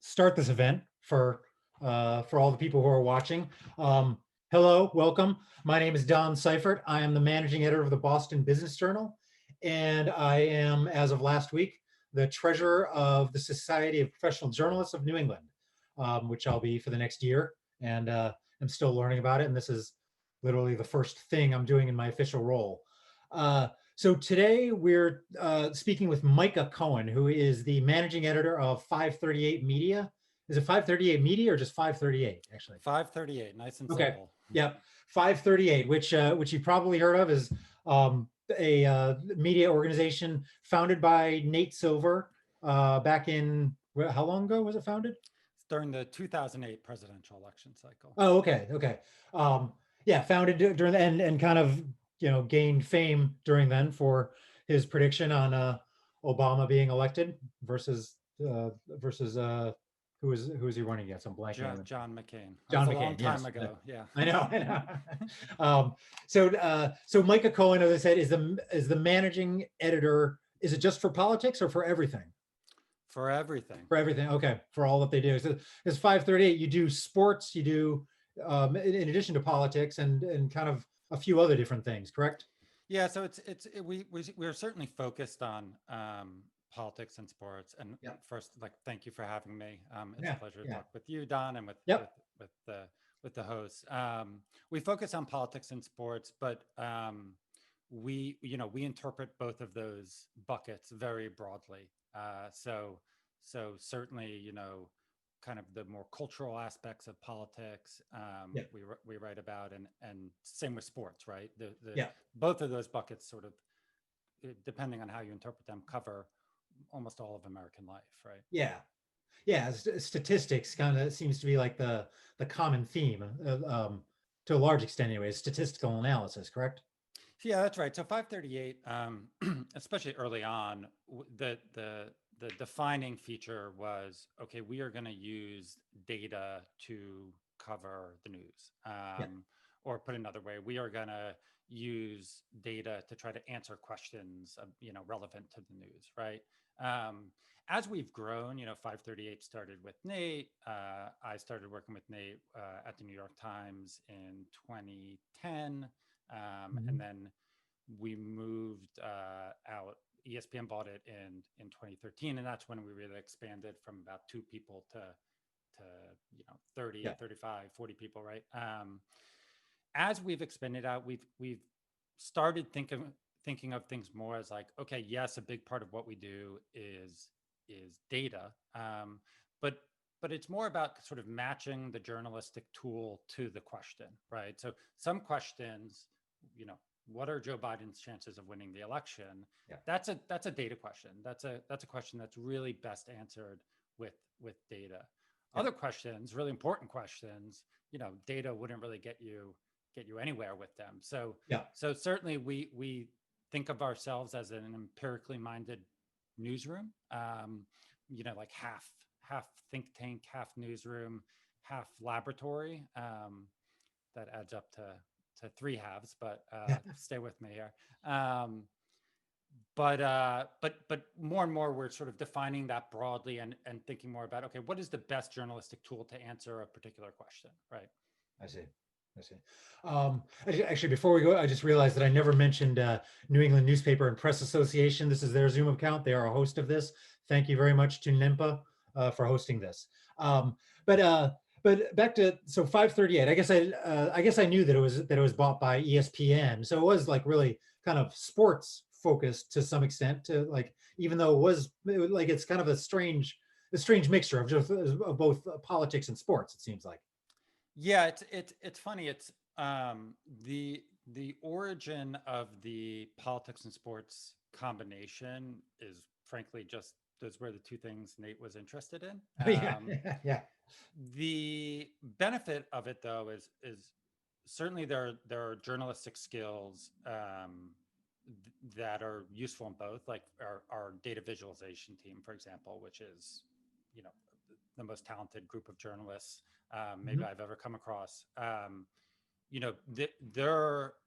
start this event for all the people who are watching. Hello, welcome. My name is Don Seiffert. I am the managing editor of the Boston Business Journal, and I am, as of last week, the treasurer of the Society of Professional Journalists of New England, which I'll be for the next year. And I'm still learning about it. And this is literally the first thing I'm doing in my official role. So today we're speaking with Micah Cohen, who is the managing editor of 538 Media. Is it 538 Media or just 538 actually? 538, nice and Okay. simple. Yep. 538, which you probably heard of, is a media organization founded by Nate Silver back in, how long ago was it founded? It's during the 2008 presidential election cycle. Oh, okay, okay. Yeah, founded during the, and kind of gained fame during then for his prediction on Obama being elected versus who was he running against? I'm blanking on it. John McCain. That was John a long McCain. time Yes, ago. Yeah. I know, I know. So Micah Cohen, as I said, is the managing editor. Is it just for politics or for everything? For everything. For everything. Okay, for all that they do. So it's 538. You do sports. You do in addition to politics and kind of a few other different things. Correct? Yeah. So we're certainly focused on politics and sports. And Yep. first, like, thank you for having me. It's Yeah. a pleasure to Yeah. talk with you, Don, and with Yep. the hosts. We focus on politics and sports, but we interpret both of those buckets very broadly. So certainly, kind of the more cultural aspects of politics, Yeah. we write about, and same with sports, right? The Yeah. both of those buckets, sort of, depending on how you interpret them, cover almost all of American life, right? Yeah. Yeah. Statistics kind of seems to be like the common theme, to a large extent, anyway. Statistical analysis. Correct? Yeah, that's right. So 538, especially early on, the defining feature was, okay, we are going to use data to cover the news. Yeah. Or put another way, we are going to use data to try to answer questions, relevant to the news, right? As we've grown, 538 started with Nate. I started working with Nate at the New York Times in 2010. And then we moved out. ESPN bought it in 2013, and that's when we really expanded from about two people to 30, Yeah. 35, 40 people, right? As we've expanded out, we've started thinking of things more as like, okay, yes, a big part of what we do is data, but it's more about sort of matching the journalistic tool to the question, right? So some questions, what are Joe Biden's chances of winning the election? Yeah. That's a data question. That's a question that's really best answered with data. Yeah. Other questions, really important questions, data wouldn't really get you anywhere with them. So Yeah. so certainly we think of ourselves as an empirically minded newsroom, like half think tank, half newsroom, half laboratory. That adds up to three halves, but Yeah. stay with me here. But more and more, we're sort of defining that broadly and thinking more about, okay, what is the best journalistic tool to answer a particular question, right? I see. I see. Actually, before we go, I just realized that I never mentioned New England Newspaper and Press Association. This is their Zoom account. They are a host of this. Thank you very much to NIMPA for hosting this. But back to 538. I guess I knew that it was bought by ESPN. So it was like really kind of sports focused to some extent. To like, even though it was like it's kind of a strange mixture of both politics and sports. It seems like. Yeah, it's funny. It's the origin of the politics and sports combination is frankly just those were the two things Nate was interested in. Yeah, yeah, The benefit of it, though, is certainly there are journalistic skills that are useful in both, like our data visualization team, for example, which is you know the most talented group of journalists maybe Mhm. I've ever come across.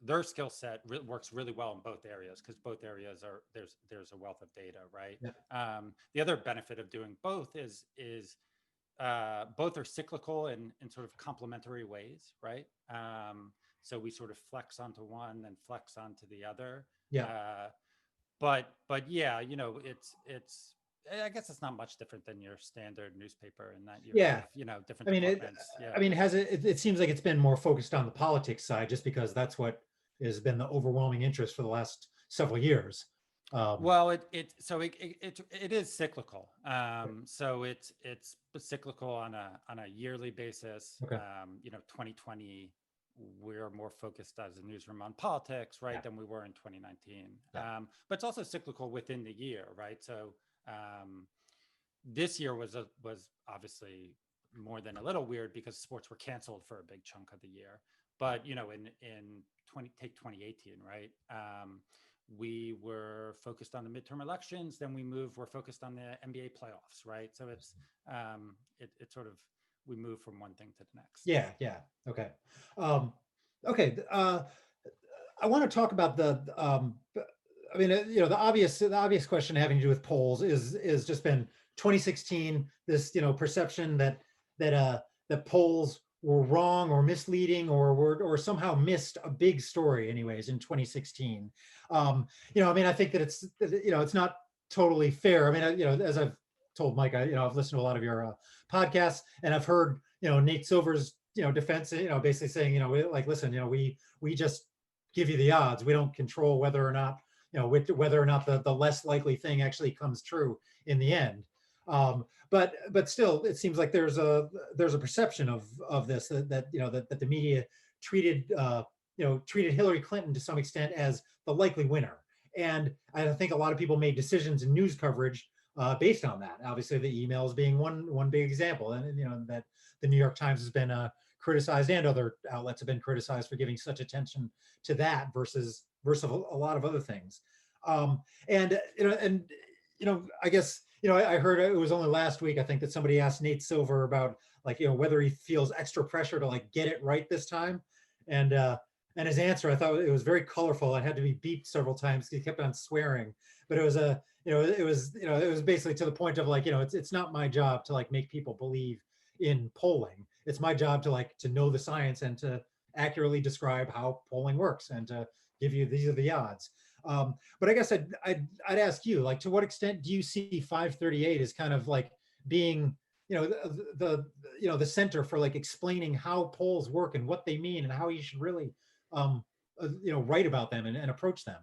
Their skill set works really well in both areas, because both areas are there's a wealth of data, right? Yeah, The other benefit of doing both is both are cyclical in sort of complementary ways, right? So we sort of flex onto one and flex onto the other. Yeah. Uh, but yeah, it's I guess it's not much different than your standard newspaper in that you Yeah. have, different I mean, departments. Yeah. it seems like it's been more focused on the politics side, just because that's what has been the overwhelming interest for the last several years. Well, it is cyclical. So it's cyclical on a yearly basis. Okay. 2020, we're more focused as a newsroom on politics, right, Yeah. than we were in 2019. Yeah. But it's also cyclical within the year, right? So this year was obviously more than a little weird because sports were canceled for a big chunk of the year. But in 2018, right? We were focused on the midterm elections. Then we're focused on the NBA playoffs, right? So it sort of, we move from one thing to the next. Yeah. Yeah. Okay. Um, okay. I want to talk about I mean, the obvious question having to do with polls is just been 2016. This, perception that polls were wrong or misleading or somehow missed a big story, anyways, in 2016. I mean, I think that it's not totally fair. I mean, as I've told Mike, I've listened to a lot of your podcasts, and I've heard, Nate Silver's, defense, basically saying, like, listen, we just give you the odds. We don't control whether or not, whether or not the less likely thing actually comes true in the end. But still, it seems like there's a perception of this that the media treated treated Hillary Clinton to some extent as the likely winner, and I think a lot of people made decisions in news coverage based on that. Obviously, the emails being one big example, and that the New York Times has been criticized, and other outlets have been criticized for giving such attention to that versus a lot of other things. And I guess I heard it was only last week, I think, that somebody asked Nate Silver about, like, whether he feels extra pressure to, like, get it right this time, and his answer, I thought it was very colorful. It had to be beeped several times. He kept on swearing, but it was it was basically to the point of, like, it's not my job to, like, make people believe in polling. It's my job to, like, to know the science and to accurately describe how polling works and to give you, these are the odds. But I guess I'd ask you, like, to what extent do you see 538 as kind of like being, the center for, like, explaining how polls work and what they mean and how you should really, write about them and approach them?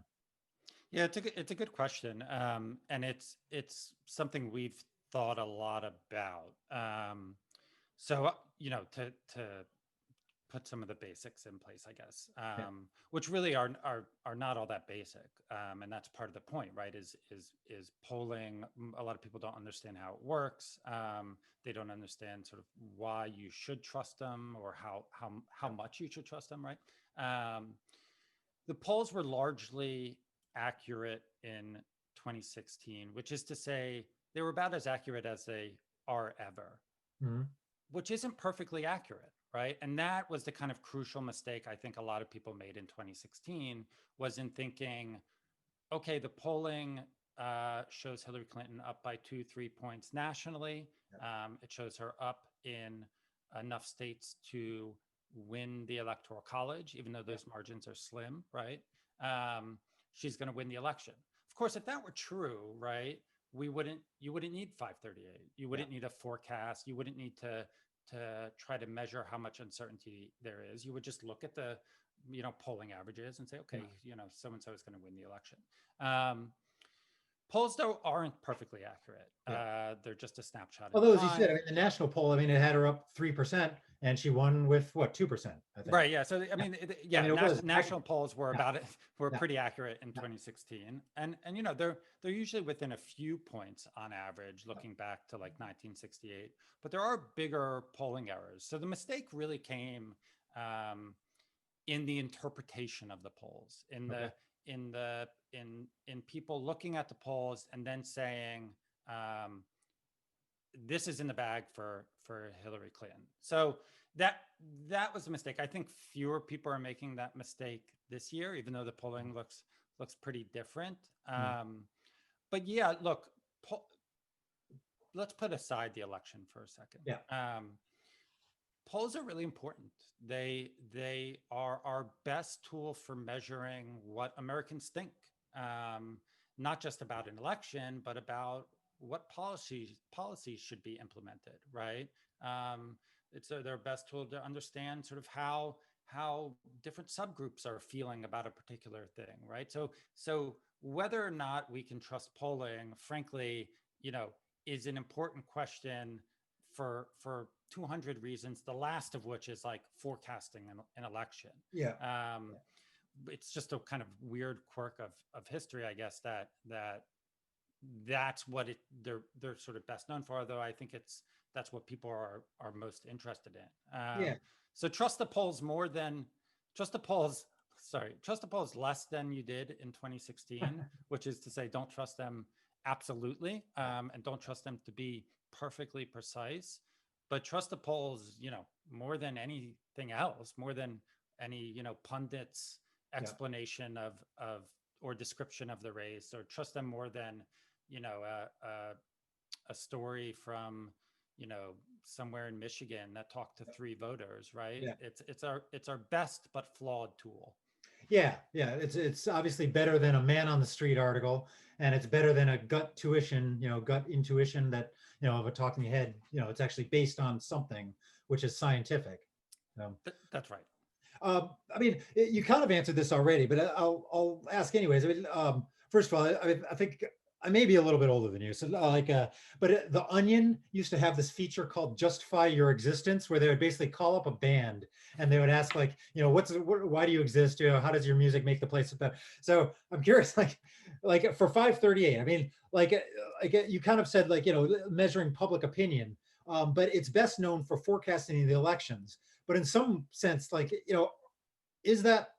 Yeah, it's a good question, and it's something we've thought a lot about. So to put some of the basics in place, I guess, Yeah. which really are not all that basic, and that's part of the point, right? Is polling? A lot of people don't understand how it works. They don't understand sort of why you should trust them or how much you should trust them, right? The polls were largely accurate in 2016, which is to say they were about as accurate as they are ever, Mhm. which isn't perfectly accurate, right? And that was the kind of crucial mistake I think a lot of people made in 2016, was in thinking, okay, the polling shows Hillary Clinton up by 2-3 points nationally. It shows her up in enough states to win the Electoral College, even though those margins are slim, right? She's going to win the election. Of course, if that were true, right, you wouldn't need 538. You wouldn't need a forecast. You wouldn't need to try to measure how much uncertainty there is. You would just look at the polling averages and say, okay, so and so is going to win the election. Polls, though, aren't perfectly accurate. They're just a snapshot in Although, as you said, I time. mean, the national poll, I mean, it had her up 3%, and she won with what, 2%, I think. Right. Yeah. So I mean, I mean, it was national polls were yeah, were yeah, pretty accurate in 2016, and they're usually within a few points on average, looking back to like 1968. But there are bigger polling errors. So the mistake really came in the interpretation of the polls, okay, in people looking at the polls and then saying, this is in the bag for Hillary Clinton. So that was a mistake. I think fewer people are making that mistake this year, even though the polling looks pretty different. But yeah, look, let's put aside the election for a second. Yeah. Polls are really important. They are our best tool for measuring what Americans think, not just about an election, but about what policies should be implemented. Right. It's their best tool to understand sort of how different subgroups are feeling about a particular thing. Right. So whether or not we can trust polling, frankly, is an important question for 200 reasons, the last of which is like forecasting an election. Yeah. It's just a kind of weird quirk of history, I guess, that's what they're sort of best known for, although I think that's what people are most interested in. Yeah. So trust the polls less than you did in 2016, which is to say, don't trust them absolutely, and don't trust them to be perfectly precise, but trust the polls, more than anything else, more than any, pundits explanation of or description of the race, or trust them more than, a story from, somewhere in Michigan that talked to 3 voters, right? Yeah. It's our best but flawed tool. Yeah, it's obviously better than a man on the street article, and it's better than a gut intuition that, of a talking head. It's actually based on something which is scientific. That's right. I mean, you kind of answered this already, but I'll ask anyways. I mean, first of all, I think I may be a little bit older than you, so but The Onion used to have this feature called "Justify Your Existence," where they would basically call up a band and they would ask, like, why do you exist? How does your music make the place better? So I'm curious, like for 538, I mean, like you kind of said, like, measuring public opinion, but it's best known for forecasting the elections. But in some sense, like, is that,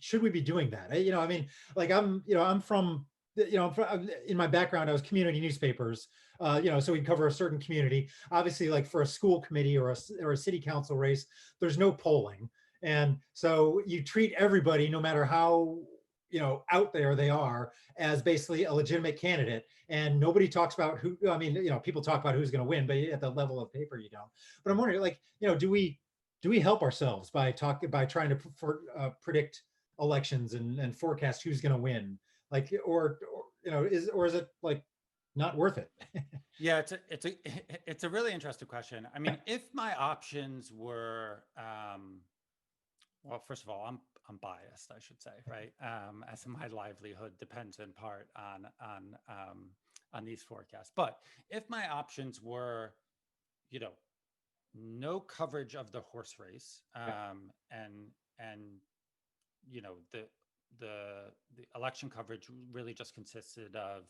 should we be doing that? I mean, like I'm from, in my background, I was community newspapers, so we cover a certain community. Obviously, like for a school committee or a city council race, there's no polling. And so you treat everybody, no matter how, out there they are, as basically a legitimate candidate. And nobody talks about who, I mean, people talk about who's going to win, but at the level of paper, you don't. But I'm wondering, like, do we help ourselves by trying to predict elections and forecast who's going to win, like, or is it like not worth it? Yeah, it's a really interesting question. I mean, if my options were, well, first of all, I'm biased, I should say, right? As my livelihood depends in part on these forecasts. But if my options were, no coverage of the horse race, and the election coverage really just consisted of,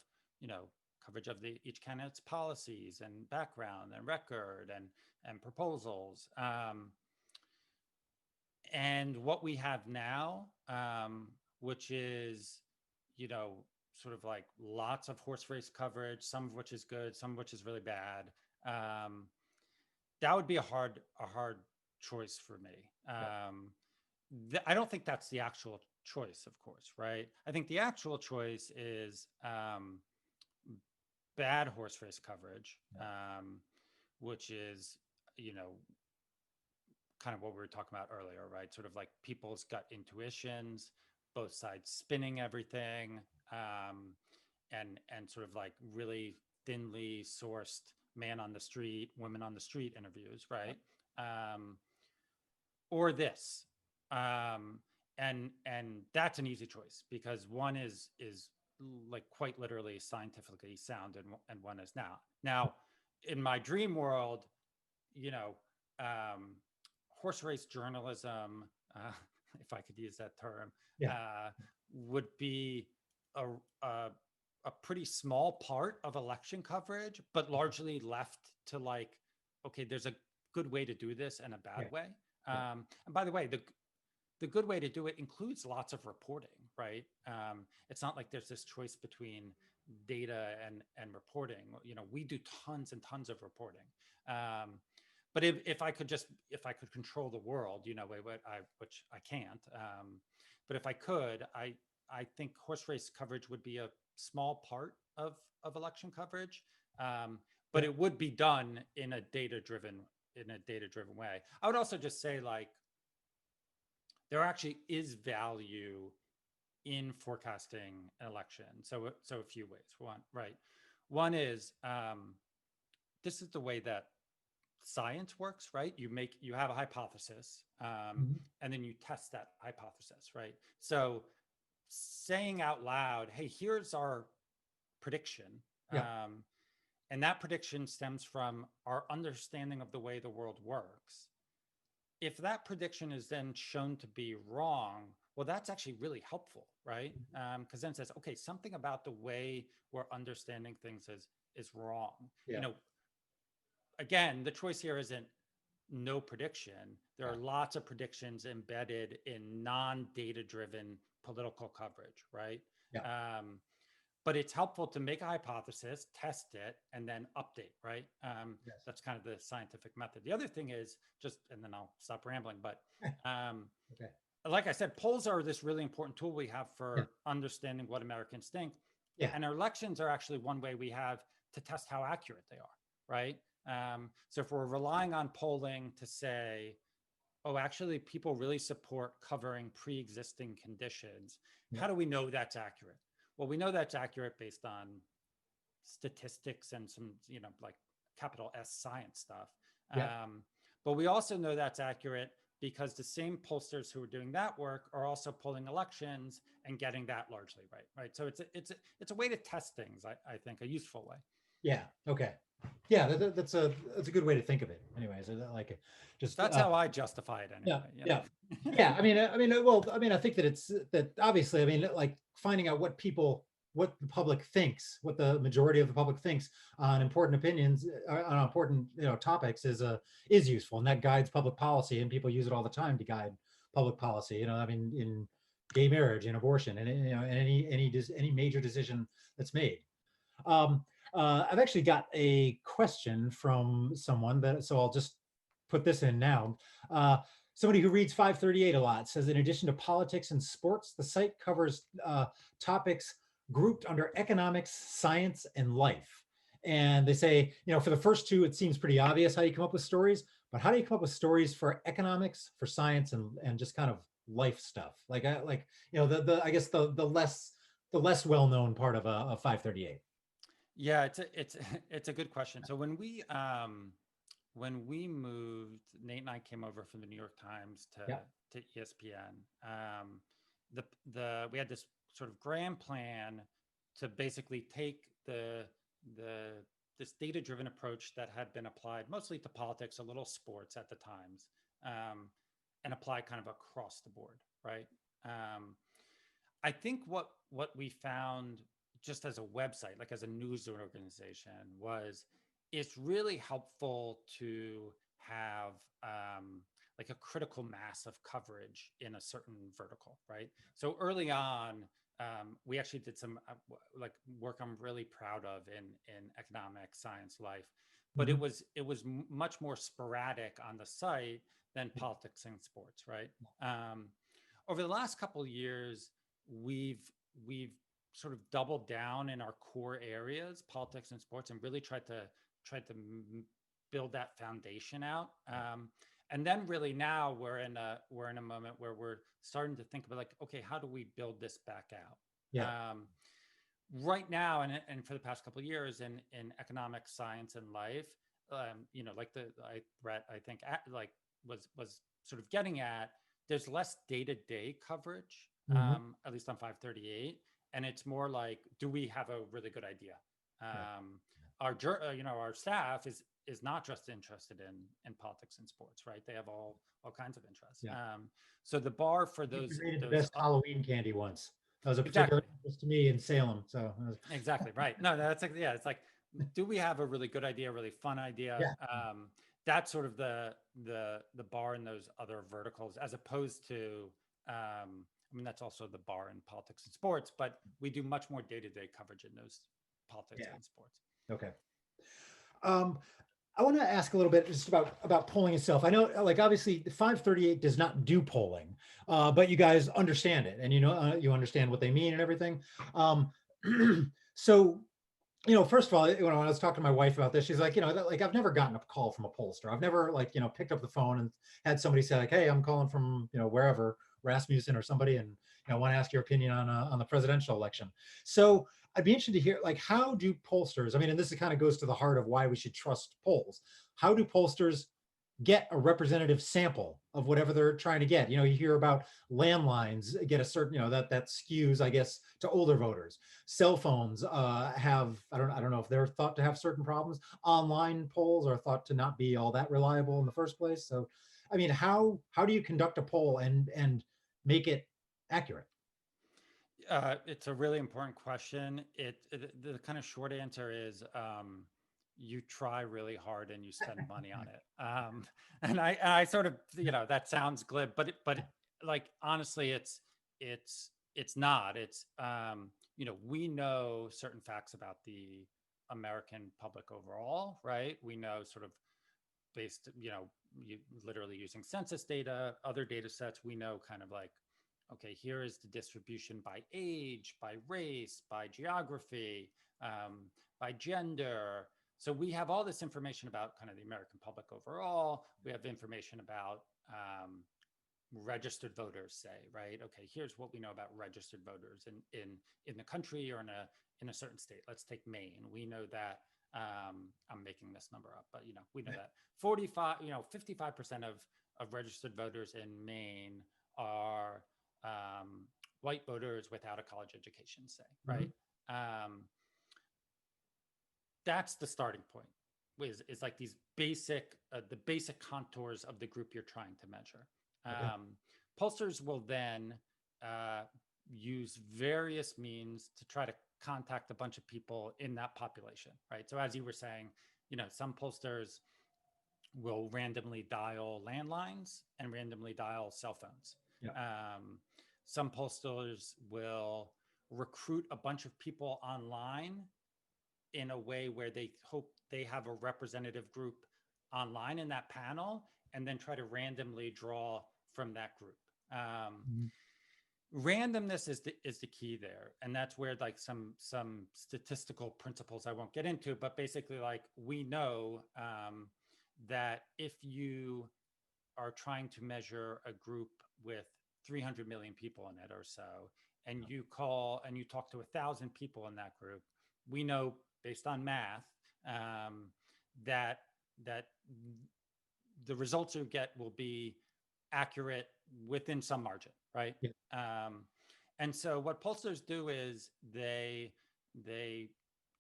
coverage of each candidate's policies and background and record and proposals. And what we have now, which is, sort of like lots of horse race coverage, some of which is good, some of which is really bad. That would be a hard choice for me. I don't think that's the actual choice, of course, right? I think the actual choice is bad horse race coverage, which is, kind of what we were talking about earlier, right? Sort of like people's gut intuitions, both sides spinning everything, and sort of like really thinly sourced man on the street, women on the street interviews, right? Or this, and that's an easy choice because one is like quite literally scientifically sound, and one is not. Now, in my dream world, horse race journalism, if I could use that term, would be a pretty small part of election coverage, but largely left to like, okay, there's a good way to do this and a bad way. And by the way, the good way to do it includes lots of reporting, right? It's not like there's this choice between data and reporting. We do tons and tons of reporting. But if I could control the world, which I can't. But if I could, I think horse race coverage would be a small part of election coverage. but Yeah. it would be done in a data-driven way. I would also just say, like, there actually is value in forecasting an election. So a few ways. One is, this is the way that science works, right? You have a hypothesis, Mhm. and then you test that hypothesis, right? So saying out loud, hey, here's our prediction, Yeah. and that prediction stems from our understanding of the way the world works. If that prediction is then shown to be wrong, well, that's actually really helpful, right? Because then it says, okay, something about the way we're understanding things is wrong. Yeah. Again, the choice here isn't no prediction. There Yeah. are lots of predictions embedded in non-data driven political coverage, right? Yeah. But it's helpful to make a hypothesis, test it, and then update, right? Yes. That's kind of the scientific method. The other thing is just, and then I'll stop rambling, but Okay. like I said, polls are this really important tool we have Yeah. for understanding what Americans think. Yeah. And our elections are actually one way we have to test how accurate they are, right? So if we're relying on polling to say, oh, actually, people really support covering pre-existing conditions, Yeah. how do we know that's accurate? Well, we know that's accurate based on statistics and some, like capital S science stuff. Yeah. But we also know that's accurate because the same pollsters who are doing that work are also polling elections and getting that largely right. Right. So it's a way to test things. I think a useful way. Yeah. Okay. Yeah. That's a good way to think of it. Anyways, I like it. Just That's how I justify it yeah. anyway. Yeah. Yeah. Well, I think that it's that obviously, like finding out what the public thinks, what the majority of the public thinks on important opinions, on important topics is useful, and that guides public policy, and people use it all the time to guide public policy. In gay marriage and abortion, and any major decision that's made. I've actually got a question from someone so I'll just put this in now. Somebody who reads 538 a lot says, in addition to politics and sports, the site covers topics grouped under economics, science, and life. And they say, for the first two, it seems pretty obvious how you come up with stories, but how do you come up with stories for economics, for science, and just kind of life stuff? I guess the less well-known part of 538. Yeah, it's a good question. So when we moved, Nate and I came over from the New York Times Yeah. to ESPN. We had this sort of grand plan to basically take this data-driven approach that had been applied mostly to politics, a little sports at the Times, and apply kind of across the board, right? I think what we found just as a website, like as a news organization, was it's really helpful to have like a critical mass of coverage in a certain vertical, right? So early on, we actually did some like work I'm really proud of in economics, science, life, but Mhm. it was much more sporadic on the site than politics and sports, right? Over the last couple of years, we've sort of doubled down in our core areas, politics and sports, and really tried to build that foundation out. And then really now we're in a moment where we're starting to think about, like, okay, how do we build this back out? Yeah. Right now, and for the past couple of years in economics, science, and life, like I think was sort of getting at, there's less day-to-day coverage, Mhm. at least on 538. And it's more like, do we have a really good idea? Yeah. Our staff is not just interested in politics and sports, right? They have all kinds of interests. Yeah. So the bar for You those rated the best Halloween candy once. That was a particular exactly interest to me in Salem. So exactly right. No, that's like, yeah, it's like, do we have a really good idea, really fun idea? yeah. That's sort of the bar in those other verticals, as opposed to that's also the bar in politics and sports, but we do much more day-to-day coverage in those politics Yeah. and sports. Okay. I want to ask a little bit just about polling itself. I know, like, obviously, 538 does not do polling, but you guys understand it, and you understand what they mean and everything. So, First of all, when I was talking to my wife about this, she's like, like I've never gotten a call from a pollster. I've never like, picked up the phone and had somebody say like, hey, I'm calling from, wherever, Rasmussen or somebody, and I want to ask your opinion on the presidential election. So I'd be interested to hear like, how do pollsters, I mean, and this kind of goes to the heart of why we should trust polls. How do pollsters get a representative sample of whatever they're trying to get? You hear about landlines get a certain, that skews, I guess, to older voters. Cell phones have, I don't know if they're thought to have certain problems. Online polls are thought to not be all that reliable in the first place. So, I mean, how do you conduct a poll and make it accurate? It's a really important question. The kind of short answer is you try really hard and you spend money on it. And I sort of, that sounds glib, but like honestly, it's not. It's we know certain facts about the American public overall, right? We know sort of based, literally using census data, other data sets. We know kind of like, okay, here is the distribution by age, by race, by geography, by gender. So we have all this information about kind of the American public overall. We have information about registered voters, say, right? Okay, here's what we know about registered voters in the country or in a certain state. Let's take Maine. We know that I'm making this number up, but we know that 55% of registered voters in Maine are white voters without a college education, say, right? That's the starting point. Is like these the basic contours of the group you're trying to measure. Okay. Pollsters will then use various means to try to contact a bunch of people in that population, right? So as you were saying, some pollsters will randomly dial landlines and randomly dial cell phones. Yeah. Some pollsters will recruit a bunch of people online in a way where they hope they have a representative group online in that panel and then try to randomly draw from that group. Randomness is the key there, and that's where like some statistical principles I won't get into, but basically like we know that if you are trying to measure a group with 300 million people in it or so, and you call and you talk to 1,000 people in that group, we know based on math that the results you get will be accurate within some margin, right? Yeah. And so what pollsters do is they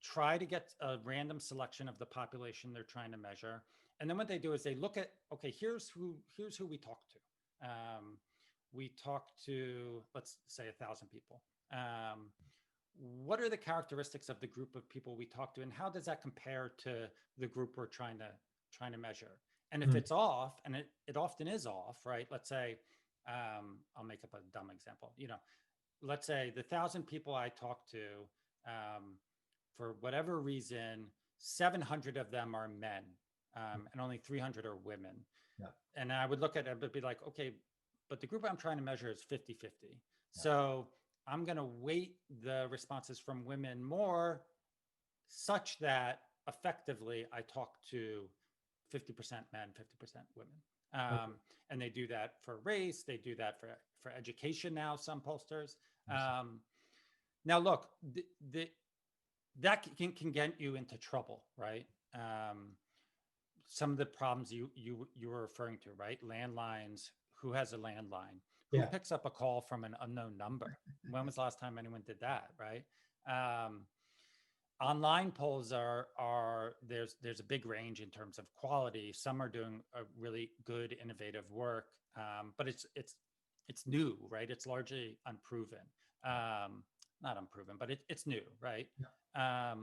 try to get a random selection of the population they're trying to measure, and then what they do is they look at, okay, here's who we talk to. We talk to, let's say, 1,000 people. What are the characteristics of the group of people we talk to, and how does that compare to the group we're trying to measure? And if it's off, and it often is off, right? Let's say, I'll make up a dumb example. Let's say the 1,000 people I talk to, for whatever reason, 700 of them are men, and only 300 are women. Yeah. And I would look at it and be like, okay, but the group I'm trying to measure is 50-50. Yeah. So I'm going to weight the responses from women more such that effectively I talk to 50% men, 50% women. And they do that for race. They do that for education now, some pollsters. Now, look, that can get you into trouble, right? Some of the problems you were referring to, right? Landlines. Who has a landline? Who picks up a call from an unknown number? When was the last time anyone did that, right? Online polls are there's a big range in terms of quality. Some are doing a really good, innovative work, but it's new, right? It's largely unproven, not unproven, but it's new, right? Yeah.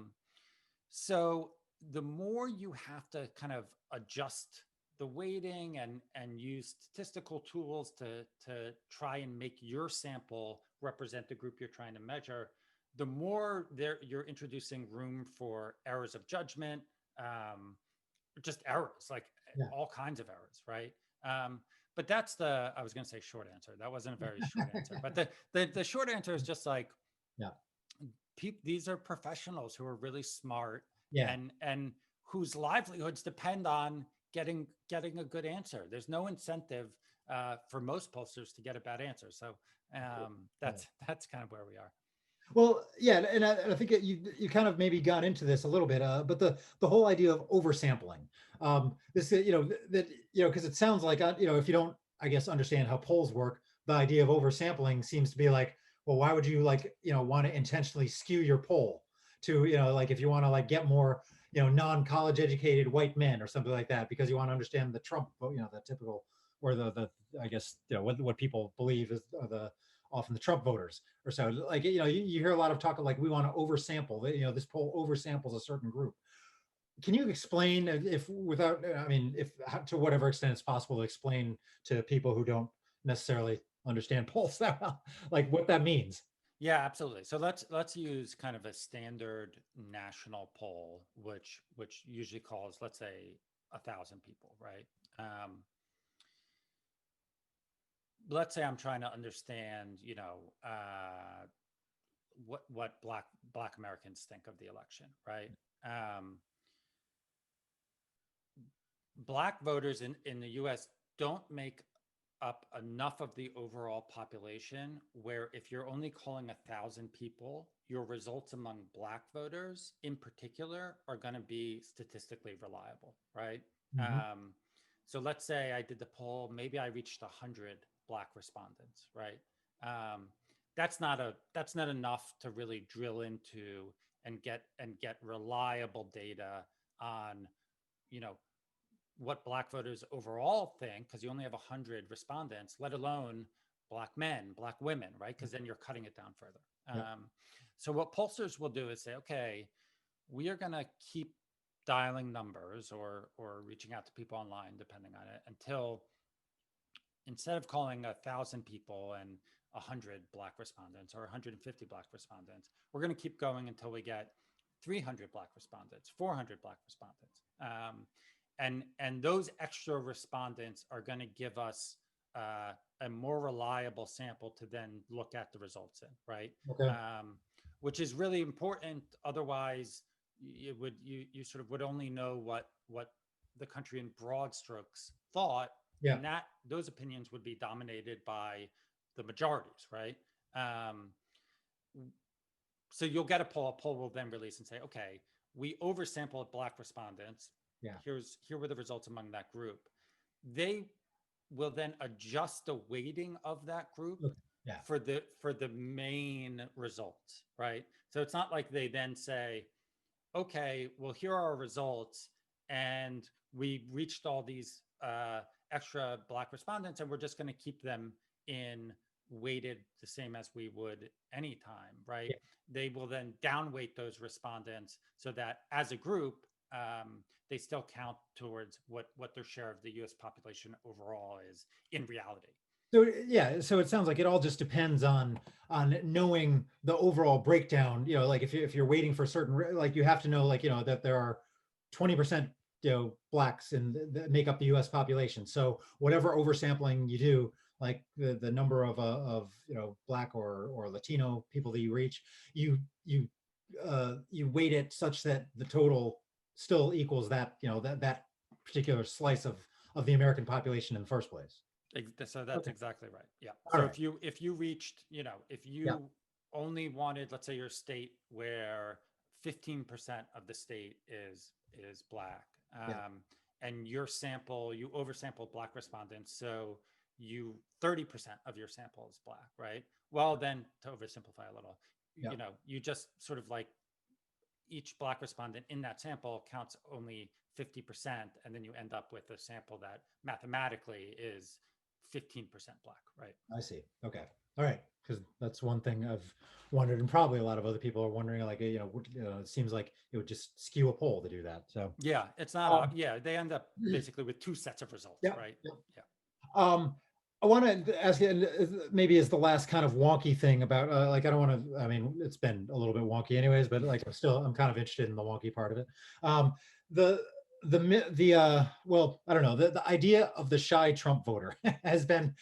So the more you have to kind of adjust the weighting and use statistical tools to try and make your sample represent the group you're trying to measure, the more you're introducing room for errors of judgment, just errors, like all kinds of errors, right? But that's I was going to say short answer. That wasn't a very short answer, but the short answer is just like, these are professionals who are really smart Yeah. and whose livelihoods depend on getting a good answer. There's no incentive for most pollsters to get a bad answer. So Yeah. that's kind of where we are. Well, yeah, and I think you kind of maybe got into this a little bit, but the whole idea of oversampling, this that because it sounds like if you don't, I guess, understand how polls work, the idea of oversampling seems to be like, well, why would you like want to intentionally skew your poll to like if you want to like get more non-college educated white men or something like that because you want to understand the Trump the typical or the I guess what people believe is the often the Trump voters or so. Like you hear a lot of talk of like we want to oversample. This poll oversamples a certain group. Can you explain if without I mean if to whatever extent it's possible to explain to people who don't necessarily understand polls that well, like what that means? Yeah, absolutely. So let's use kind of a standard national poll, which usually calls, let's say, 1,000 people, right? Let's say I'm trying to understand, what Black Americans think of the election, right? Um, Black voters in the U.S. don't make up enough of the overall population where if you're only calling 1,000 people, your results among Black voters in particular are going to be statistically reliable, right? Mm-hmm. So let's say I did the poll, maybe I reached 100 Black respondents, right? Um, that's not enough to really drill into and get reliable data on, you know, what Black voters overall think, because you only have 100 respondents, let alone Black men, Black women, right? Because then you're cutting it down further. Yep. So what pollsters will do is say, okay, we are going to keep dialing numbers or reaching out to people online, depending on it, until instead of calling 1,000 people and 100 Black respondents or 150 Black respondents, we're going to keep going until we get 300 Black respondents, 400 Black respondents. And those extra respondents are going to give us a more reliable sample to then look at the results in, right? Okay. Which is really important. Otherwise, you sort of would only know what the country in broad strokes thought, Yeah. and that those opinions would be dominated by the majorities, right? Um, so you'll get a poll. A poll will then release and say, okay, we oversampled Black respondents. Yeah. Here were the results among that group. They will then adjust the weighting of that group Okay. Yeah. for the main results, right? So it's not like they then say, okay, well, here are our results, and we reached all these extra Black respondents, and we're just going to keep them in weighted the same as we would anytime, right? Yeah. They will then downweight those respondents so that as a group, they still count towards what their share of the U.S. population overall is in reality. So yeah, so it sounds like it all just depends on knowing the overall breakdown. Like if you're waiting for certain, like you have to know, like that there are 20% Blacks that make up the U.S. population. So whatever oversampling you do, like the number of Black or Latino people that you reach, you weight it such that the total still equals that that particular slice of the American population in the first place. So that's Okay. exactly right. Yeah. All So right. if you reached, if Yeah. you only wanted, let's say, your state where 15% of the state is Black, Yeah. and your sample, you oversampled Black respondents, so 30% of your sample is Black, right? Well, then to oversimplify a little, Yeah. you just sort of like each Black respondent in that sample counts only 50%, and then you end up with a sample that mathematically is 15% Black, right? I see. Okay. All right. Because that's one thing I've wondered, and probably a lot of other people are wondering. Like, it seems like it would just skew a poll to do that. So, Yeah, it's not. um, Yeah, they end up basically with two sets of results, yeah. right? Yeah. Yeah. I want to ask you, and maybe as the last kind of wonky thing about, like, I don't want to. I mean, it's been a little bit wonky, anyways, but like, I'm kind of interested in the wonky part of it. The well, I don't know, the idea of the shy Trump voter has been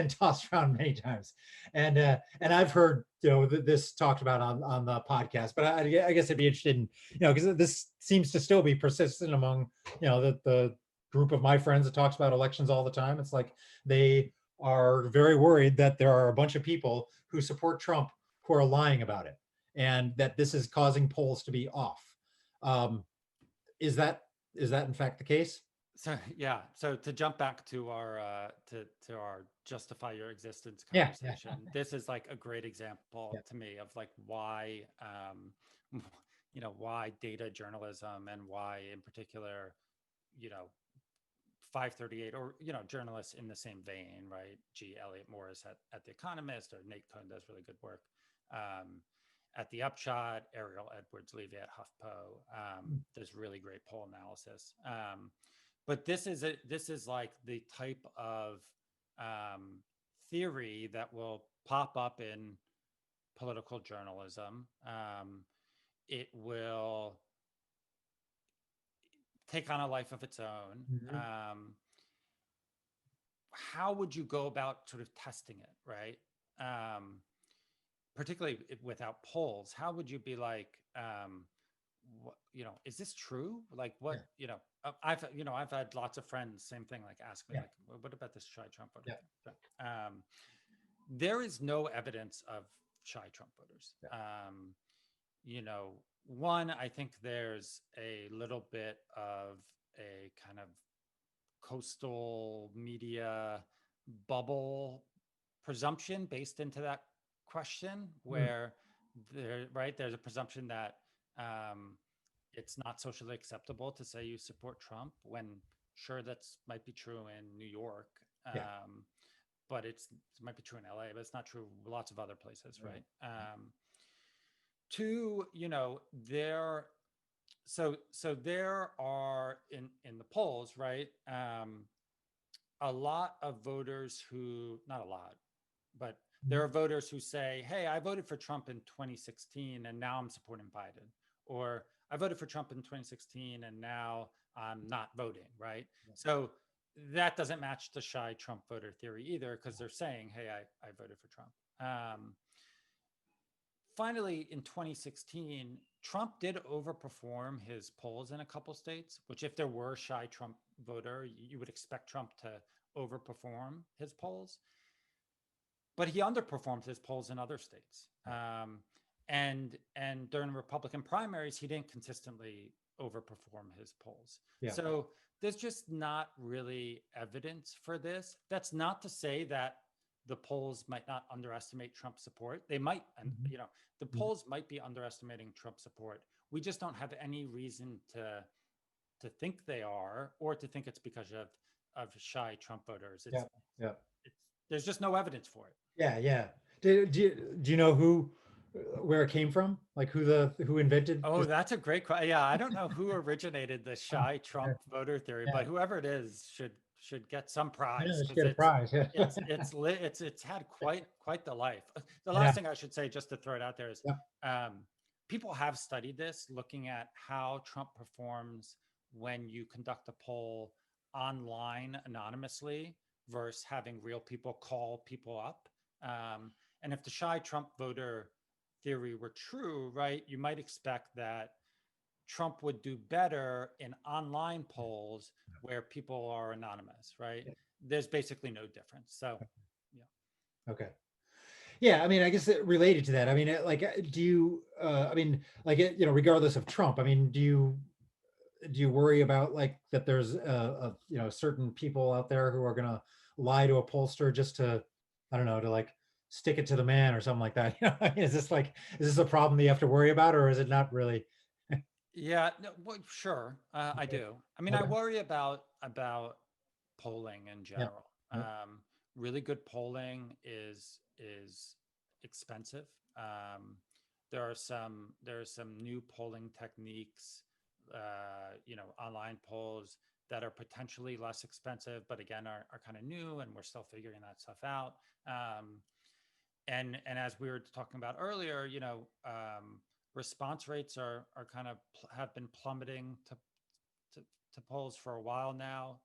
tossed around many times, and I've heard this talked about on the podcast, but I guess I'd be interested in because this seems to still be persistent among the group of my friends that talks about elections all the time. It's like they are very worried that there are a bunch of people who support Trump who are lying about it, and that this is causing polls to be off. Um, is that is that in fact the case? So yeah, so to jump back to our to our justify your existence Yeah, yeah, conversation, this is like a great example yeah. to me of like why why data journalism and why in particular you know 538 or journalists in the same vein, right? G. Elliot Morris at The Economist, or Nate Cohn does really good work at The Upshot. Ariel Edwards Levy at HuffPo does really great poll analysis. But this is like the type of theory that will pop up in political journalism. It will take on a life of its own. Mhm. How would you go about sort of testing it, right? Particularly without polls, how would you be like, is this true? Like, Yeah, what, I've had lots of friends, same thing, like ask me, yeah, like, what about this shy Trump voter yeah, thing? There is no evidence of shy Trump voters. yeah. One, I think there's a little bit of a kind of coastal media bubble presumption based into that question, Mm, where there's a presumption that um, it's not socially acceptable to say you support Trump, when sure that's might be true in New York, yeah. but it might be true in LA, but it's not true lots of other places, Right. right? Two, there there are in the polls, right? A lot of voters who, not a lot, but there Mhm. are voters who say, hey, I voted for Trump in 2016 and now I'm supporting Biden. Or I voted for Trump in 2016 and now I'm not voting, right? Yeah. So that doesn't match the shy Trump voter theory either, because they're saying, hey, I voted for Trump. Finally, in 2016, Trump did overperform his polls in a couple states, which if there were a shy Trump voter, you would expect Trump to overperform his polls. But he underperformed his polls in other states. And during Republican primaries, he didn't consistently overperform his polls. Yeah. So there's just not really evidence for this. That's not to say that the polls might not underestimate Trump support. They might, and Mhm. the Mhm. polls might be underestimating Trump support. We just don't have any reason to think they are, or to think it's because of shy Trump voters. Yeah. Yeah. It's there's just no evidence for it. Yeah. Yeah. Do you know where it came from? Like who invented Oh, this? that's a great question. Yeah, I don't know who originated the shy Yeah. Trump voter theory, Yeah. but whoever it is should get some I know prize, they should because get a prize. Yeah. it's had quite the life. The I know. last thing I should say, just to throw it out there, is Yeah. people have studied this, looking at how Trump performs when you conduct a poll online anonymously versus having real people call people up. And if the shy Trump voter theory were true, right, you might expect that Trump would do better in online polls where people are anonymous, right? Yeah. There's basically no difference. So, yeah. Okay. Yeah, I mean, I guess related to that, I mean, like, do you, I mean, like, regardless of Trump, I mean, do you worry about like that there's certain people out there who are gonna lie to a pollster just to, I don't know, to like stick it to the man or something like that? Is this a problem that you have to worry about, or is it not really? Yeah, no, well, sure, I Okay. do. I mean, I Okay. worry about polling in Yeah. general. Yeah. Really good polling is expensive. There are some new polling techniques, online polls that are potentially less expensive, but again are kind of new, and we're still figuring that stuff out. And as we were talking about earlier, response rates are kind of have been plummeting to to polls for a while now.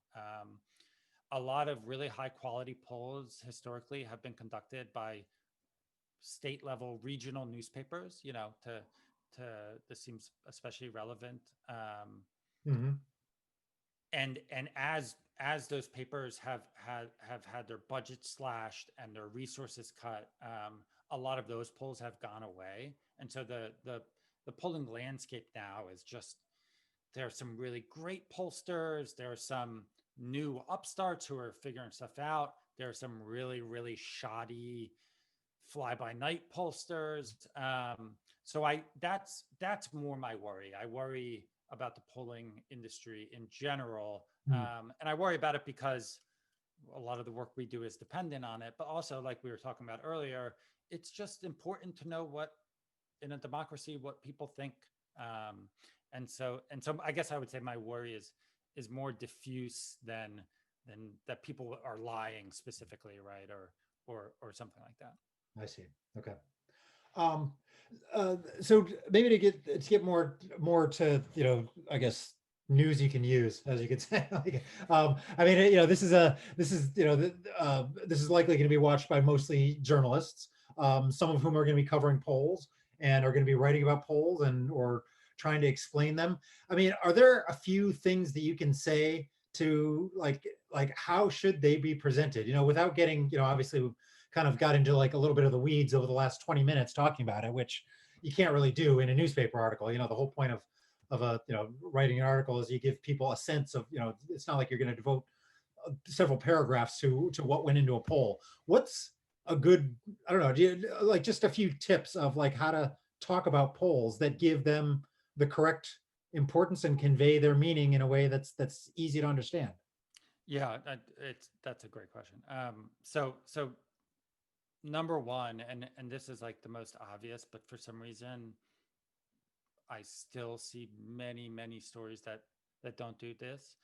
A lot of really high quality polls historically have been conducted by state level regional newspapers, to this seems especially relevant. Hmm. And as those papers have had their budget slashed and their resources cut, a lot of those polls have gone away, and so the polling landscape now is just, there are some really great pollsters, there are some new upstarts who are figuring stuff out, there are some really really shoddy fly by night pollsters. So that's more my worry. I worry about the polling industry in general, and I worry about it because a lot of the work we do is dependent on it. But also, like we were talking about earlier, it's just important to know what, in a democracy, what people think. And so I guess I would say my worry is more diffuse than that people are lying specifically, right, or something like that. I see. Okay. Um, so maybe to get more to, I guess, news you can use, as you could say. Like, I mean, this is likely going to be watched by mostly journalists, some of whom are going to be covering polls and are going to be writing about polls and or trying to explain them. I mean, are there a few things that you can say to like how should they be presented? Without getting, obviously we've kind of got into like a little bit of the weeds over the last 20 minutes talking about it, which you can't really do in a newspaper article. The whole point of a writing an article is you give people a sense of, it's not like you're going to devote several paragraphs to what went into a poll. What's a good, I don't know, do you like just a few tips of like how to talk about polls that give them the correct importance and convey their meaning in a way that's easy to understand? Yeah, that's a great question. So number one, and this is like the most obvious, but for some reason I still see many stories that don't do this.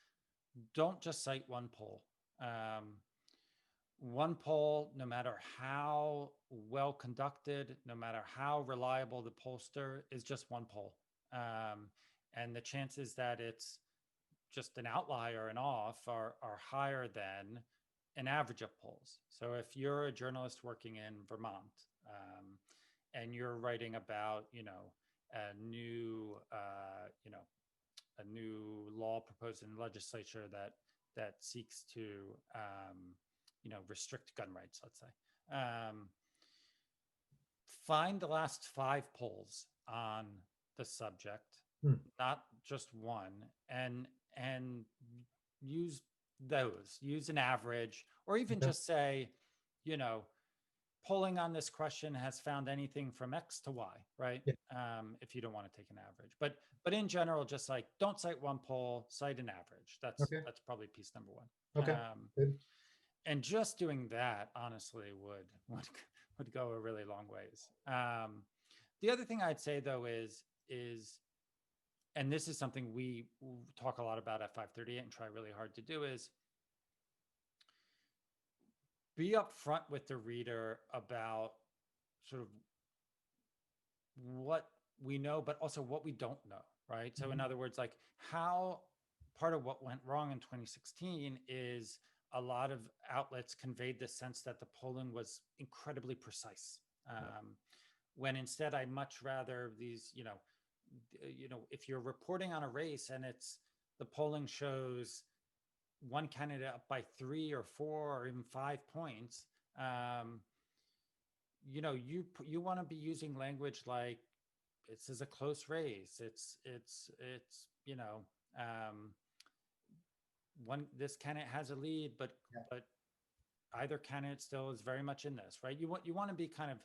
Don't just cite one poll. Um, One poll, no matter how well conducted, no matter how reliable the pollster, is just one poll. And the chances that it's just an outlier and off are higher than an average of polls. So if you're a journalist working in Vermont, and you're writing about, a new, a new law proposed in the legislature that seeks to, restrict gun rights, let's say. Find the last 5 polls on the subject, Hmm. not just one, and use those. Use an average, or even Okay. just say, you know, polling on this question has found anything from X to Y, right? Yeah. If you don't want to take an average, but in general, just like don't cite one poll, cite an average. Okay. That's probably piece number one. Okay. Good. And just doing that, honestly, would go a really long ways. The other thing I'd say though is, and this is something we talk a lot about at 538 and try really hard to do, is be upfront with the reader about sort of what we know, but also what we don't know, right? So in Mhm. other words, like how part of what went wrong in 2016 is a lot of outlets conveyed the sense that the polling was incredibly precise. When instead I much rather these, if you're reporting on a race and it's the polling shows one candidate up by 3 or 4 or even 5 points, you want to be using language like this is a close race. It's one, this candidate has a lead, but either candidate still is very much in this, right? You want to be kind of,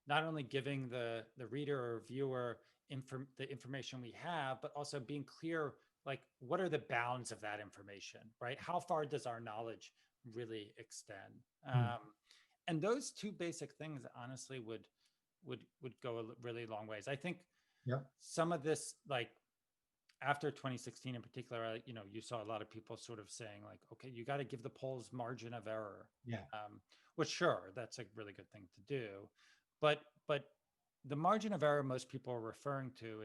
not only giving the reader or viewer the information we have, but also being clear, like what are the bounds of that information, right? How far does our knowledge really extend? Hmm. And those two basic things, honestly, would go a really long ways. I think Yeah. some of this, like after 2016 in particular, you saw a lot of people sort of saying like, okay, you got to give the polls margin of error, Yeah. which sure, that's a really good thing to do, but the margin of error most people are referring to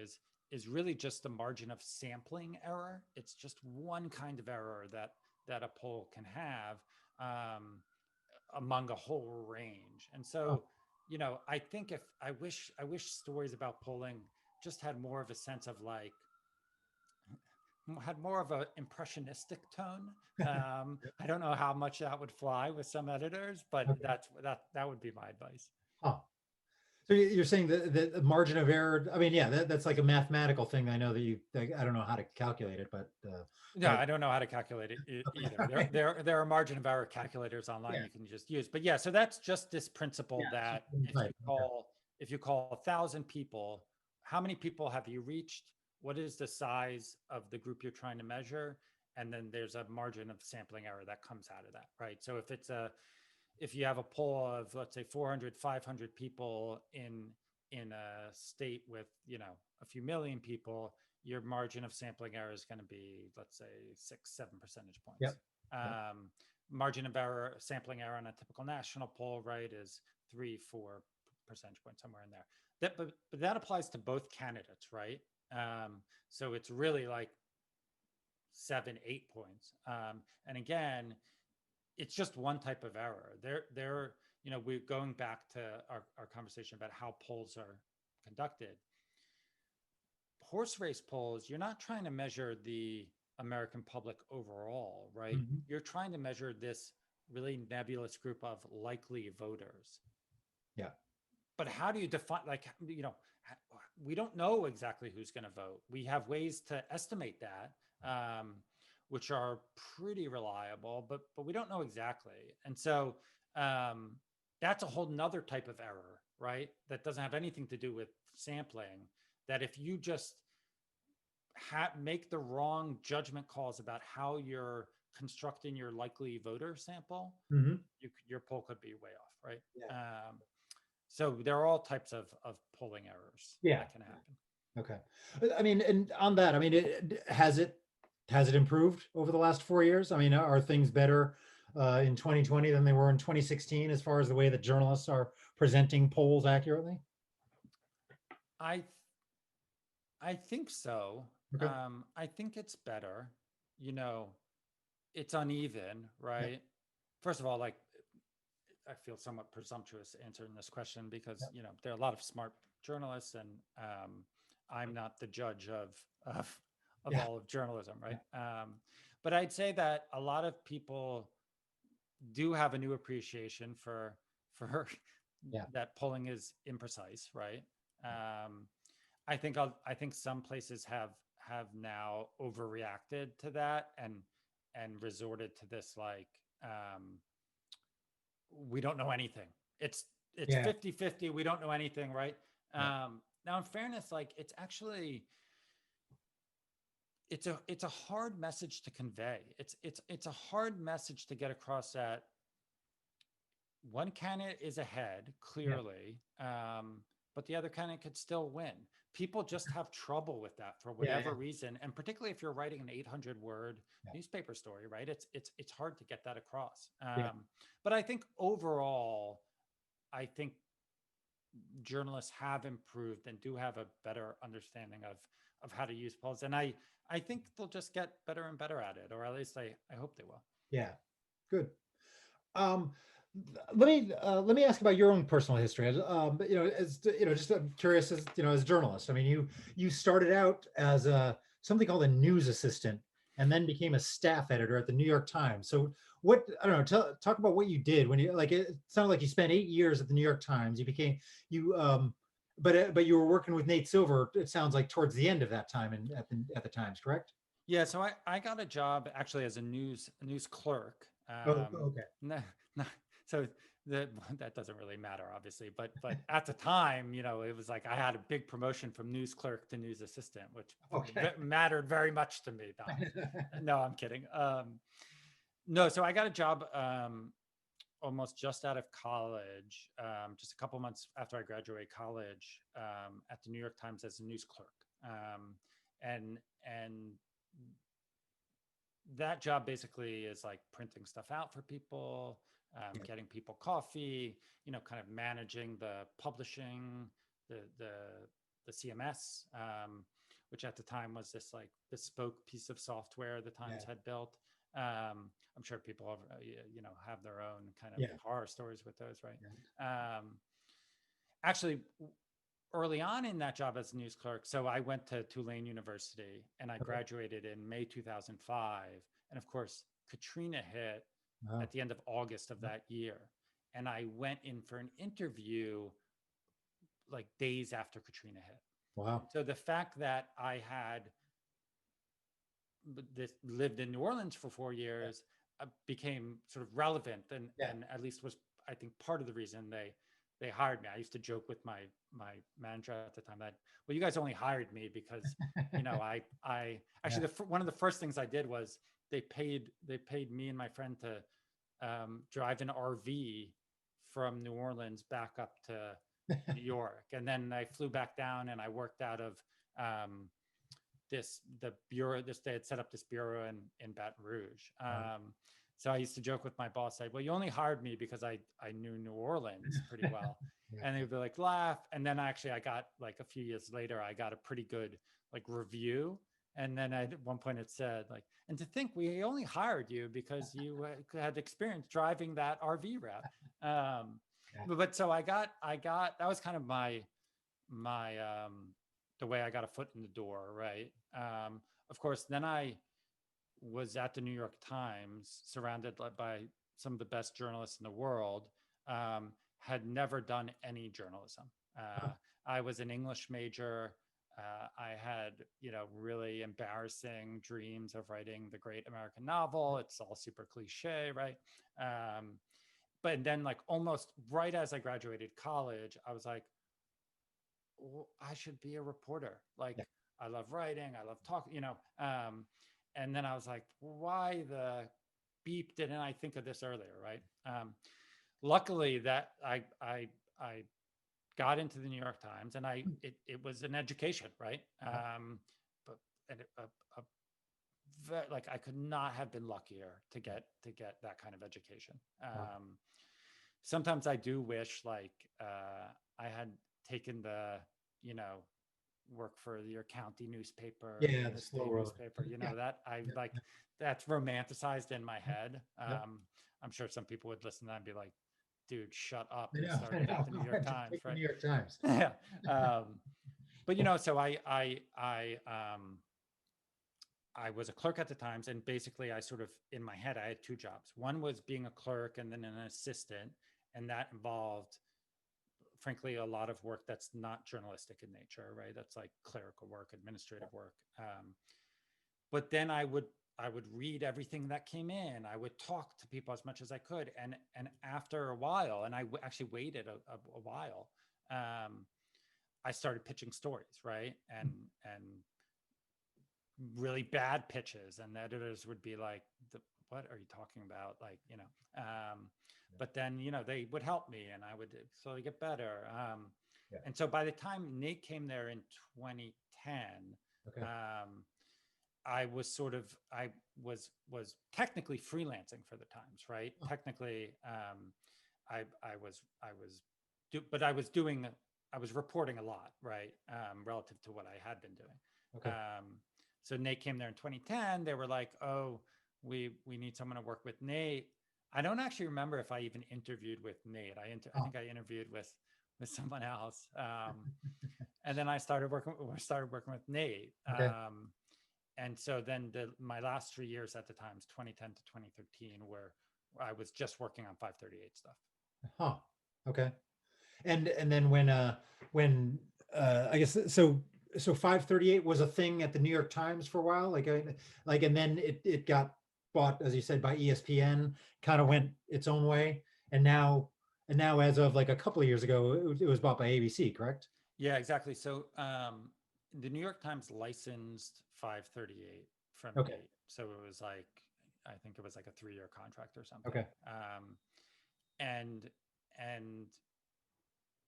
is really just the margin of sampling error. It's just one kind of error that a poll can have among a whole range. And Oh, so, I think if I wish stories about polling just had more of a sense of like had more of an impressionistic tone. I don't know how much that would fly with some editors, but okay. that would be my advice. Huh. So you're saying that the margin of error, I mean, yeah, that's like a mathematical thing. I know that I don't know how to calculate it, Yeah, but I don't know how to calculate it okay, either. all right. There are margin of error calculators online Yeah, you can just use. But yeah, so that's just this principle yeah. It's just that one type. Okay. if you call 1,000 people, how many people have you reached? What is the size of the group you're trying to measure? And then there's a margin of sampling error that comes out of that, right? So if you have a poll of, let's say, 400, 500 people in a state with, a few million people, your margin of sampling error is going to be, let's say, 6, 7 percentage points. Yep. Yep. Margin of error, sampling error on a typical national poll, right, is 3, 4 percentage points, somewhere in there. But that applies to both candidates, right? So it's really like 7, 8 points. And again, it's just one type of error. We're going back to our conversation about how polls are conducted. Horse race polls, you're not trying to measure the American public overall, right? Mhm. You're trying to measure this really nebulous group of likely voters. Yeah. But how do you define, like, we don't know exactly who's going to vote. We have ways to estimate that, which are pretty reliable, but we don't know exactly. And so that's a whole nother type of error, right? That doesn't have anything to do with sampling. That if you just make the wrong judgment calls about how you're constructing your likely voter sample, Mhm. your poll could be way off, right? Yeah. So there are all types of polling errors Yeah. that can happen. Okay. I mean, and on that, I mean, has it improved over the last 4 years? I mean, are things better in 2020 than they were in 2016 as far as the way that journalists are presenting polls accurately? I I think so. Okay. I think it's better. You know, it's uneven, Yeah. right? First of all, like I feel somewhat presumptuous answering this question because Yeah. there are a lot of smart journalists, and I'm not the judge of Yeah. all of journalism, right? Yeah. But I'd say that a lot of people do have a new appreciation for Yeah. that polling is imprecise, right? Um, I think some places have now overreacted to that and resorted to this like we don't know anything. It's Yeah. 50-50. We don't know anything, right? Yeah. Now in fairness, like it's actually it's a hard message to convey. It's a hard message to get across that one candidate is ahead Yeah. clearly, but the other candidate could still win. People just have trouble with that for Yeah. whatever reason, and particularly if you're writing an 800-word Yeah. newspaper story, right? It's hard to get that across. Yeah. But I think overall, I think journalists have improved and do have a better understanding of how to use polls, and I think they'll just get better and better at it, or at least I hope they will. Yeah. Good. Um, let me ask about your own personal history. But, as just I'm curious as as a journalist. I mean, you started out as something called a news assistant, and then became a staff editor at the New York Times. So what I don't know. Talk about what you did when you like. It sounded like you spent 8 years at the New York Times. You became you. But you were working with Nate Silver. It sounds like towards the end of that time and at the Times, correct? Yeah, so I got a job actually as a news clerk. Oh, okay. No, no, so that doesn't really matter, obviously, but at the time, it was like I had a big promotion from news clerk to news assistant, which Okay. mattered very much to me, Don. No, I'm kidding. No, so I got a job almost just out of college, just a couple months after I graduated college, at the New York Times as a news clerk, and that job basically is like printing stuff out for people, Yeah. getting people coffee, kind of managing the publishing, the the CMS, which at the time was this like bespoke piece of software the Times Yeah. had built. I'm sure people have, have their own kind of Yeah. horror stories with those, right? Yeah. Actually, early on in that job as a news clerk, so I went to Tulane University and I Okay. graduated in May 2005. And of course, Katrina hit Wow. at the end of August of that year. And I went in for an interview like days after Katrina hit. Wow. And so the fact that I had lived in New Orleans for 4 years became sort of relevant, Yeah. and at least was, I think, part of the reason they hired me. I used to joke with my manager at the time that, well, you guys only hired me because I actually one of the first things I did was they paid me and my friend to drive an RV from New Orleans back up to New York, and then I flew back down and I worked out of the bureau. They had set up this bureau in Baton Rouge. So I used to joke with my boss, say, well, you only hired me because I knew New Orleans pretty well. Yeah. And they would be like, laugh. And then actually I got, like, a few years later, I got a pretty good like review. And then at one point it said, like, and to think we only hired you because you had experience driving that RV route. But so I got, that was kind of my the way I got a foot in the door, right? Of course, then I was at the New York Times, surrounded by some of the best journalists in the world. Had never done any journalism. I was an English major. I had, really embarrassing dreams of writing the great American novel. It's all super cliche, right? But then, like, almost right as I graduated college, I was like, I should be a reporter. Like, Yeah. I love writing, I love talking, and then I was like, why the beep didn't I think of this earlier, right? Luckily that I got into the New York Times, and it was an education, right? But like, I could not have been luckier to get that kind of education. Sometimes I do wish, like, I had taken the, work for your county newspaper, Yeah. The the slow state road. newspaper, Yeah. that I Yeah. like, that's romanticized in my head. Yeah. I'm sure some people would listen to that and be like, dude, shut up. I You know. I started at know. the New York Times, Take the right? New York Times. Yeah. But, so I was a clerk at the Times, and basically I sort of, in my head, I had two jobs. One was being a clerk and then an assistant. And that involved, frankly, a lot of work that's not journalistic in nature, right? That's like clerical work, administrative work. But then I would read everything that came in. I would talk to people as much as I could. And after a while, and I actually waited a while, I started pitching stories, right? And really bad pitches, and the editors would be like, what are you talking about? Like, but then, they would help me and I would slowly get better. And so by the time Nate came there in 2010, Okay. I was technically freelancing for the Times, right? Technically, I was reporting a lot, right? Relative to what I had been doing. Okay. So Nate came there in 2010. They were like, oh, we need someone to work with Nate. I don't actually remember if I even interviewed with Nate. I think I interviewed with someone else. And then I started working with Nate. Okay. And so then my last 3 years at the Times, 2010 to 2013, where I was just working on 538 stuff. Huh. Okay. And then when I guess so 538 was a thing at the New York Times for a while, and then it got bought, as you said, by ESPN, kind of went its own way, and now as of like a couple of years ago, it was bought by ABC, correct? Yeah, exactly. So the New York Times licensed 538 from Okay. Nate. So it was like, I think it was like a 3-year contract or something. Okay. And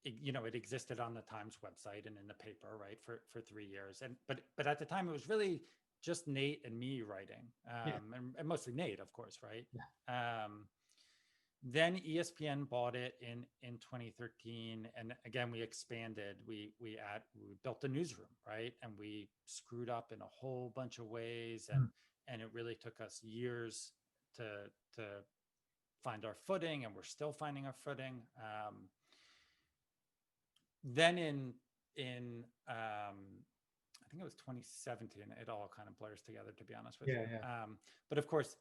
it existed on the Times website and in the paper, right, for 3 years. And but at the time, it was really just Nate and me writing, and mostly Nate, of course, right? Yeah. Then ESPN bought it in 2013, and again we expanded. We built a newsroom, right, and we screwed up in a whole bunch of ways, Mm. and it really took us years to to find our footing, and we're still finding our footing. Then in I think it was 2017. It all kind of blurs together, to be honest with Yeah, you. yeah. But of course,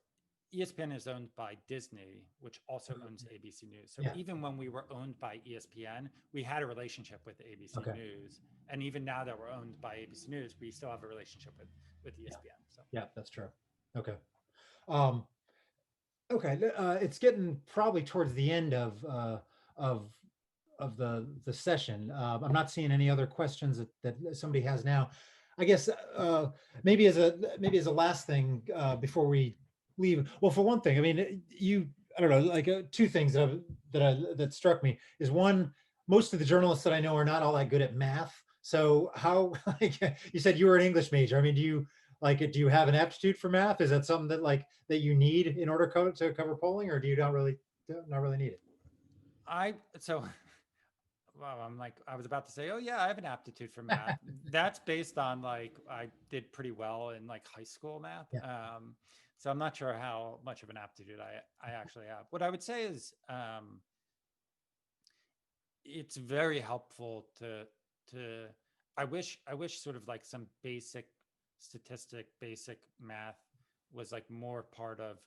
ESPN is owned by Disney, which also owns ABC News. So Yeah. even when we were owned by ESPN, we had a relationship with ABC Okay. News, and even now that we're owned by ABC News, we still have a relationship with Yeah. ESPN. So Yeah, that's true. Okay. Um, okay. It's getting probably towards the end of the session. I'm not seeing any other questions that somebody has now. I guess maybe as a last thing before we leave. Well, for one thing, I mean, I don't know, like two things that struck me is one, most of the journalists that I know are not all that good at math. So how, like you said, you were an English major. I mean, do you have an aptitude for math? Is that something that you need in order to cover polling, or do you not really need it? so well, I'm like, I was about to say, oh yeah, I have an aptitude for math. That's based on like I did pretty well in like high school math. Yeah. So I'm not sure how much of an aptitude I actually have. What I would say is it's very helpful to I wish sort of like some basic basic math was like more part of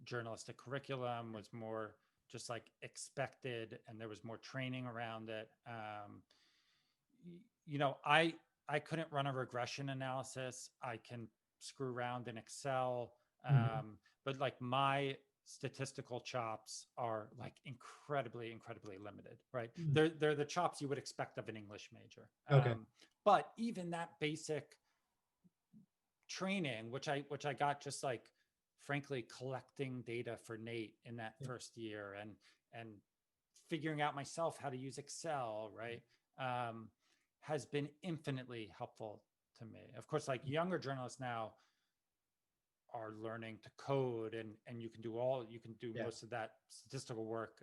journalistic curriculum, was more just like expected, and there was more training around it. You know, I couldn't run a regression analysis. I can screw around in Excel, Mhm. but like my statistical chops are like incredibly limited, right? Mm. They're the chops you would expect of an English major. Okay. But even that basic training, which I got just like frankly collecting data for Nate in that Yeah. first year, and figuring out myself how to use Excel, right, um, has been infinitely helpful to me. Of course, like younger journalists now are learning to code, and you can do Yeah. most of that statistical work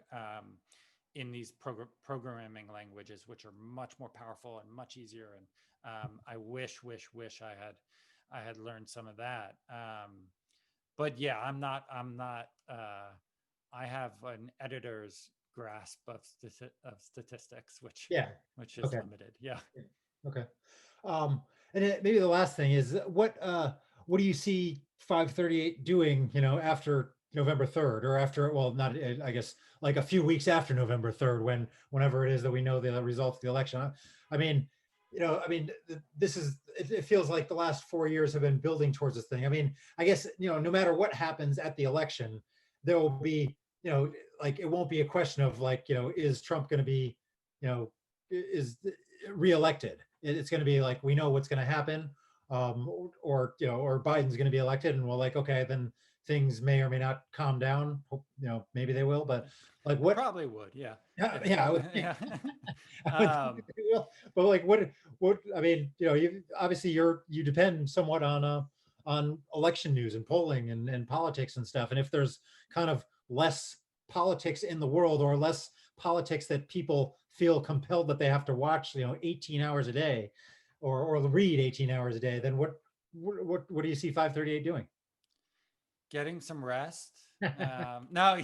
in these programming languages, which are much more powerful and much easier. And I wish I had learned some of that. But yeah, I'm not. I have an editor's grasp of statistics, Yeah. which is Okay. limited. Yeah. Yeah. Okay. And maybe the last thing is what do you see 538 doing, after November 3rd, or after, well, not, I guess, like a few weeks after November 3rd, whenever it is that we know the results of the election. I mean, it feels like the last 4 years have been building towards this thing. I mean, I guess, no matter what happens at the election, there will be, like, it won't be a question of like, is Trump going to be, is reelected. It's going to be like, we know what's going to happen, or Biden's going to be elected, and we're like, okay, then things may or may not calm down. Maybe they will, but like what? Probably would. Yeah. Yeah, If yeah, yeah. I would think um, they will. But like, what? I mean, obviously you depend somewhat on election news and polling and politics and stuff. And if there's kind of less politics in the world, or less politics that people feel compelled that they have to watch, 18 hours a day, or read 18 hours a day, then what do you see 538 doing? Getting some rest. No,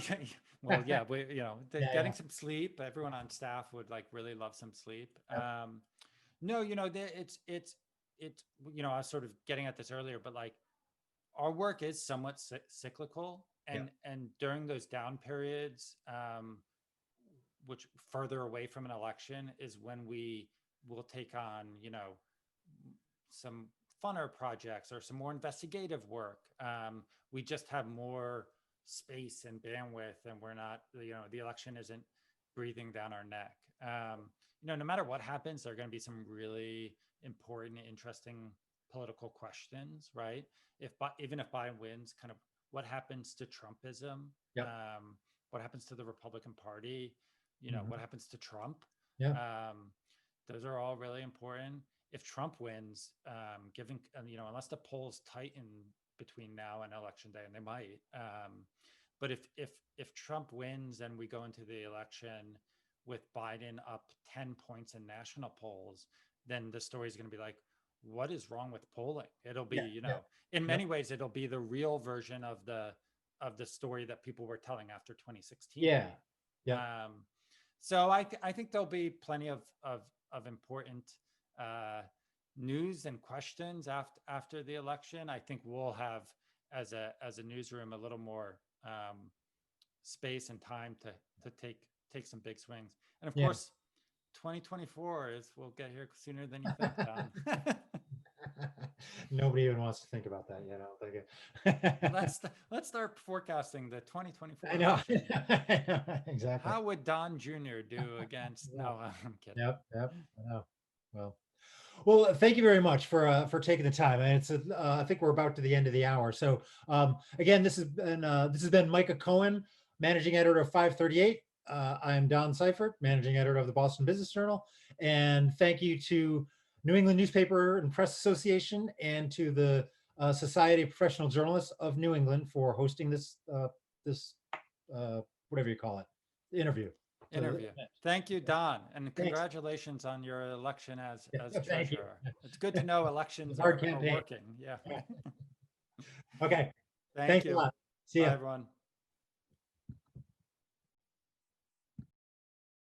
well, Yeah, yeah, getting yeah, some sleep. Everyone on staff would like really love some sleep. yeah. No, it's I was sort of getting at this earlier, but like our work is somewhat cyclical, Yeah. and during those down periods, which further away from an election is when we will take on, some funner projects or some more investigative work. We just have more space and bandwidth, and we're not, the election isn't breathing down our neck. No matter what happens, there are going to be some really important, interesting political questions, right? Even if Biden wins, kind of what happens to Trumpism? Yep. What happens to the Republican Party? Mhm. What happens to Trump? Yeah. Um, those are all really important. If Trump wins, unless the polls tighten between now and election day, and they might, But if Trump wins and we go into the election with Biden up 10 points in national polls, then the story is going to be like, what is wrong with polling? It'll be, in many ways, it'll be the real version of the story that people were telling after 2016. Yeah. Yeah. So I think there'll be plenty of important news and questions after the election. I think we'll have, as a newsroom, a little more space and time to take some big swings. And of course, 2024 we'll get here sooner than you think, Don. Nobody even wants to think about that, Let's start forecasting the 2024 I know. election. Exactly. How would Don Jr. do against? No, I'm kidding. Yep. I know. Well, thank you very much for taking the time. And it's I think we're about to the end of the hour. So again, this has been Micah Cohen, managing editor of 538. I'm Don Seiffert, managing editor of the Boston Business Journal. And thank you to New England Newspaper and Press Association and to the Society of Professional Journalists of New England for hosting this whatever you call it, interview. Thank you, Don, and congratulations on your election as treasurer. It's good to know elections are working. Yeah. Okay. Thank you. A lot. See you, everyone.